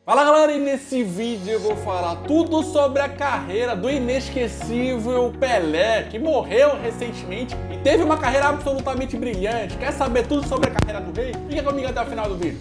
Fala galera, e nesse vídeo eu vou falar tudo sobre a carreira do inesquecível Pelé, que morreu recentemente e teve uma carreira absolutamente brilhante. Quer saber tudo sobre a carreira do rei? Fica comigo até o final do vídeo.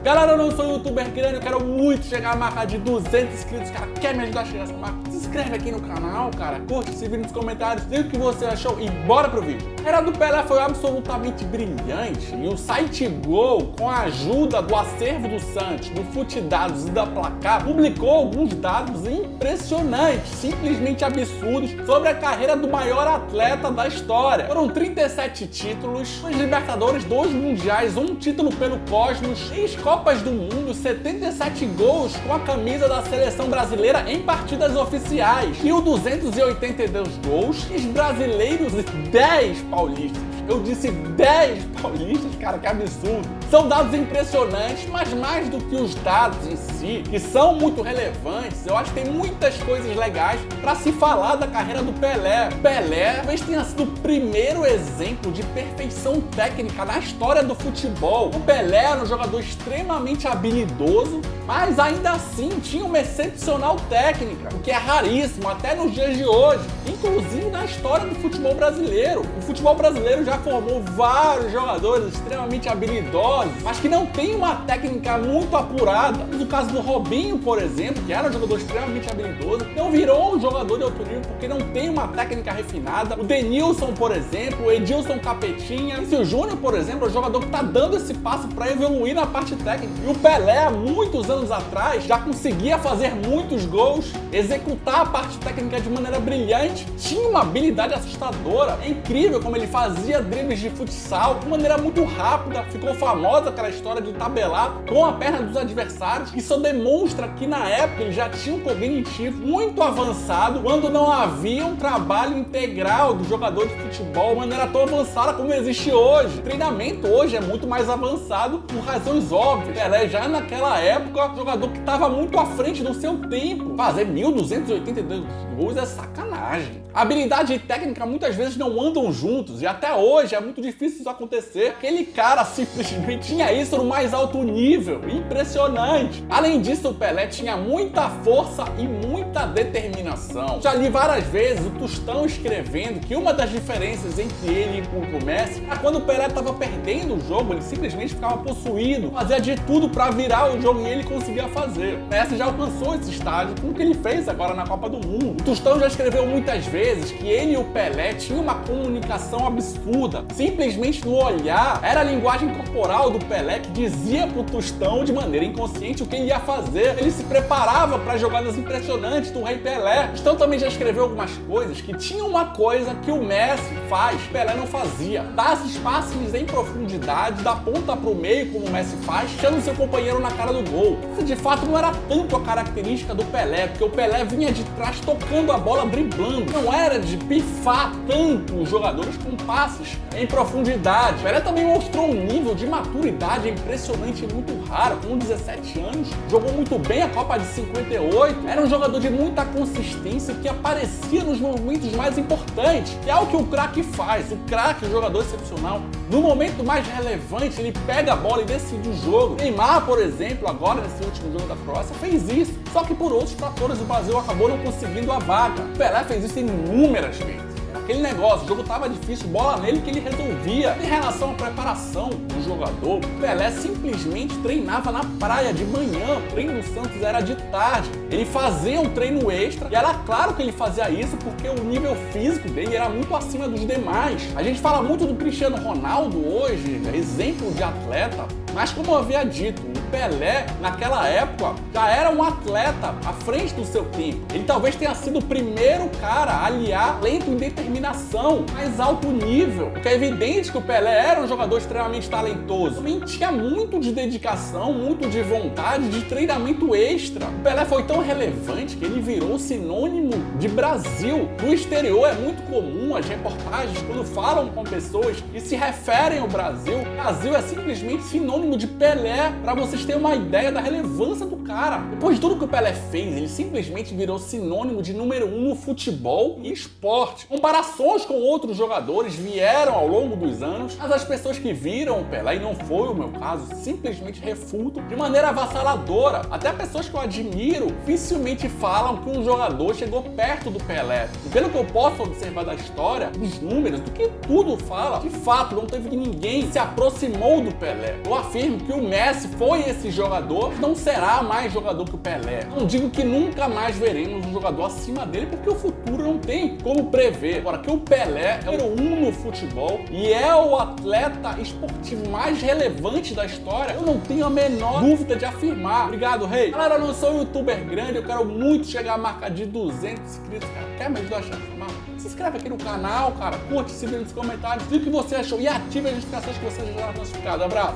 Galera, eu não sou um youtuber grande, eu quero muito chegar à marca de 200 inscritos. Cara, quer me ajudar a chegar a essa marca? Se inscreve aqui no canal, cara, curte esse vídeo nos comentários, diga o que você achou e bora pro vídeo. A carreira do Pelé foi absolutamente brilhante e o site Gol, com a ajuda do acervo do Santos, do Futidados e da Placar, publicou alguns dados impressionantes, simplesmente absurdos, sobre a carreira do maior atleta da história. Foram 37 títulos, 2 Libertadores, 2 Mundiais, 1 título pelo Cosmos, 6 Copas do Mundo, 77 gols com a camisa da seleção brasileira em partidas oficiais, 1.282 gols, e os brasileiros 10 paulistas. Eu disse 10 paulistas, cara, que absurdo. São dados impressionantes, mas mais do que os dados em si, que são muito relevantes, eu acho que tem muitas coisas legais para se falar da carreira do Pelé. Pelé talvez tenha sido o primeiro exemplo de perfeição técnica na história do futebol. O Pelé era um jogador extremamente habilidoso, mas ainda assim tinha uma excepcional técnica, o que é raríssimo até nos dias de hoje, inclusive na história do futebol brasileiro. O futebol brasileiro já formou vários jogadores extremamente habilidosos, mas que não tem uma técnica muito apurada. No caso do Robinho, por exemplo, que era um jogador extremamente habilidoso, não virou um jogador de alto nível porque não tem uma técnica refinada. O Denilson, por exemplo, o Edilson Capetinha, o Júnior, por exemplo, é um jogador que está dando esse passo para evoluir na parte técnica. E o Pelé, há muitos anos atrás, já conseguia fazer muitos gols, executar a parte técnica de maneira brilhante, tinha uma habilidade assustadora. É incrível como ele fazia dribles de futsal de maneira muito rápida. Ficou famosa aquela história de tabelar com a perna dos adversários. Isso demonstra que na época ele já tinha um cognitivo muito avançado, quando não havia um trabalho integral do jogador de futebol de maneira tão avançada como existe hoje. O treinamento hoje é muito mais avançado por razões óbvias. Pelé já naquela época, jogador que estava muito à frente do seu tempo. Fazer 1.282 gols é sacanagem. A habilidade e técnica muitas vezes não andam juntos e até hoje é muito difícil isso acontecer. Aquele cara simplesmente tinha isso no mais alto nível, impressionante. Além disso, o Pelé tinha muita força e muita determinação. Já li várias vezes o Tostão escrevendo que uma das diferenças entre ele e o Messi é quando o Pelé estava perdendo o jogo, ele simplesmente ficava possuído, fazia de tudo para virar o jogo e ele conseguia fazer. O Messi já alcançou esse estágio com o que ele fez agora na Copa do Mundo. O Tostão já escreveu muitas vezes que ele e o Pelé tinham uma comunicação absurda. Simplesmente no olhar, era a linguagem corporal do Pelé que dizia pro Tostão de maneira inconsciente o que ele ia fazer. Ele se preparava para jogadas impressionantes do Rei Pelé. Tostão também já escreveu algumas coisas que tinham uma coisa que o Messi faz, o Pelé não fazia. Dar esses passes em profundidade, da ponta pro meio, como o Messi faz, deixando seu companheiro na cara do gol. Isso de fato não era tanto a característica do Pelé, porque o Pelé vinha de trás tocando a bola, driblando. Não era de pifar tanto os jogadores com passes em profundidade. Pelé também mostrou um nível de maturidade impressionante e muito raro. Com 17 anos, jogou muito bem a Copa de 58. Era um jogador de muita consistência que aparecia nos momentos mais importantes, que é o que o craque faz. O craque, o jogador excepcional, no momento mais relevante, ele pega a bola e decide o jogo. Neymar, por exemplo, agora nesse último jogo da Croácia, fez isso. Só que por outros fatores o Brasil acabou não conseguindo a vaga. O Pelé fez isso inúmeras vezes. Aquele negócio, o jogo tava difícil, bola nele que ele resolvia. Em relação à preparação do jogador, o Pelé simplesmente treinava na praia de manhã, o treino do Santos era de tarde. Ele fazia um treino extra e era claro que ele fazia isso porque o nível físico dele era muito acima dos demais. A gente fala muito do Cristiano Ronaldo hoje, exemplo de atleta, mas como eu havia dito, o Pelé, naquela época, já era um atleta à frente do seu tempo. Ele talvez tenha sido o primeiro cara a aliar talento e determinação mais alto nível. Porque é evidente que o Pelé era um jogador extremamente talentoso. Também tinha muito de dedicação, muito de vontade, de treinamento extra. O Pelé foi tão relevante que ele virou sinônimo de Brasil. No exterior é muito comum as reportagens, quando falam com pessoas que se referem ao Brasil, o Brasil é simplesmente sinônimo de Pelé, para vocês terem uma ideia da relevância do cara. Depois de tudo que o Pelé fez, ele simplesmente virou sinônimo de número 1 no futebol e esporte. Comparações com outros jogadores vieram ao longo dos anos, mas as pessoas que viram o Pelé Pelé, e não foi o meu caso, simplesmente refuto de maneira avassaladora. Até pessoas que eu admiro dificilmente falam que um jogador chegou perto do Pelé. E pelo que eu posso observar da história, dos números, do que tudo fala, de fato não teve ninguém que se aproximou do Pelé. Eu afirmo que o Messi foi esse jogador, não será mais jogador que o Pelé. Não digo que nunca mais veremos um jogador acima dele, porque o futuro não tem como prever. Agora, que o Pelé é o número 1 no futebol e é o atleta esportivo mais relevante da história, eu não tenho a menor dúvida de afirmar. Obrigado, rei. Galera, eu não sou um youtuber grande, eu quero muito chegar à marca de 200 inscritos, cara. Quer me ajudar a chegar nessa marca? Se inscreve aqui no canal, cara. Curte esse vídeo nos comentários, diga o que você achou e ative as notificações que você já está notificado. Abraço.